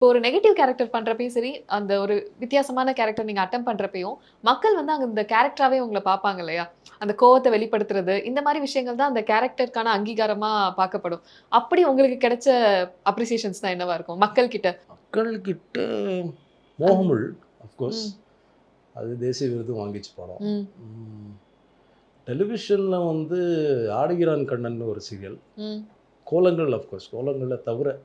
இப்போ ஒரு negative character பண்றப்பயும் சரி, அந்த ஒரு வித்தியாசமான கேரக்டர் நீங்க அட்டெம்ப்ட் பண்றப்பயும், மக்கள் வந்து அங்க இந்த கேரக்டராவே உங்கள பார்ப்பாங்க இல்லையா? அந்த கோவத்த வெளிப்படுத்துறது, இந்த மாரி விஷயங்கள் தான் அந்த கேரக்டருக்கான அங்கீகாரமா பார்க்கப்படும். அப்படி உங்களுக்கு கிடைச்ச அப்ரிசியேஷன்ஸ்லாம் என்னவா இருக்கும்? மக்கள் கிட்ட? மக்கள்கிட்ட அந் மோகமுள் அஃப்கோர்ஸ். ம், அது தேசிய விருது வாங்கிச்சு படம். ம், ம். டெலிவிஷன்ல வந்து ஆடுகிறான் கண்ணன்னு ஒரு சீரியல். ம், கோலங்கள் அஃப்கோர்ஸ். கோலங்கள தவிர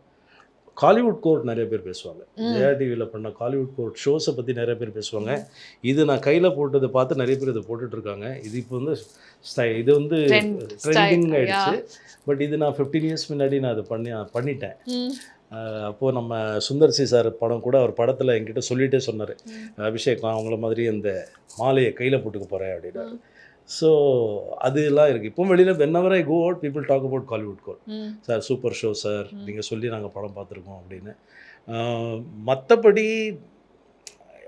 காலிவுட் கோர்ட் நெறைய பேர் பேசுவாங்க. ஜெயா ம், டிவில பண்ண காலிவுட் கோர்ட் ஷோஸ பத்தி நெறைய பேர் பேசுவாங்க. ம். இது நான் கையில போட்டத பார்த்து நெறைய பேர் இத போட்டுட்ருக்காங்க. இது இப்போ வந்து இது வந்து ட்ரெண்ட், ஸ்டைல் ட்ரெண்டிங் ஆயிடுச்சு. யாஹ்! பட் இது நான் 15 இயர்ஸ் முன்னாடி நான் அத பண்ணிட்டேன். ம், அப்போ நம்ம சுந்தர் சி சார் படம் கூட அவர் படத்துல என்கிட்ட சொல்லிட்டே சொன்னாரு. ம், "அபிஷேக் நான் உங்கள மாதிரி இந்த மாலைய கையில போட்டுக்க போறேன்" அப்படின்னாரு. ம், ஸோ அதெல்லாம் இருக்கு. இப்பவும் வெளியில whenever I go out people talk about Kollywood GOAT. ம், சார் சூப்பர் ஷோ சார். ம், நீங்க சொல்லி நாங்க படம் பார்த்துருக்கோம் அப்படின்னு. ஆ மத்தபடி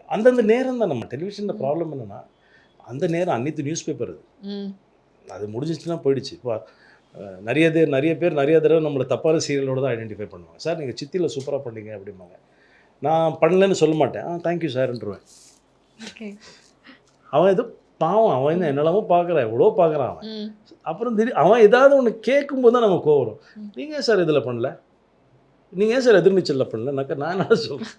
அந்தந்த நேரம் தான் நம்ம டெலிவிஷன்ல ம், ப்ராப்ளம் என்னன்னா, அந்த நேரம் அன்னைத்து நியூஸ் பேப்பர் அது. ம், அது முடிஞ்சிச்சுன்னா போயிடுச்சு. இப்போ நெறைய பேர் நெறைய தடவ நம்மள தப்பான சீரியலோட தான் ஐடென்டிஃபை பண்ணுவாங்க. சார் நீங்க சித்தில சூப்பரா பண்ணீங்க அப்படிம்பாங்க. நான் பண்ணலன்னு சொல்ல மாட்டேன். தேங்க் யூ சார்ன்றுவேன். ஓகே. அவன் ஏதோ பாவம் அவன் என்ன ம், என்னெல்லாமோ பார்க்குறான். எவ்வளவோ பார்க்குறான் அவன். ம், அப்புறம் அவன் ஏதாவது ஒண்ணு கேட்கும்போது தான் நமக்கு கோவம் வரும். ம். நீங்க ஏன் சார் இதில பண்ணல? நீங்க ஏன் சார் எதிர்நீச்சல்ல பண்ணலனாக்கா நான் என்ன சொல்றேன்?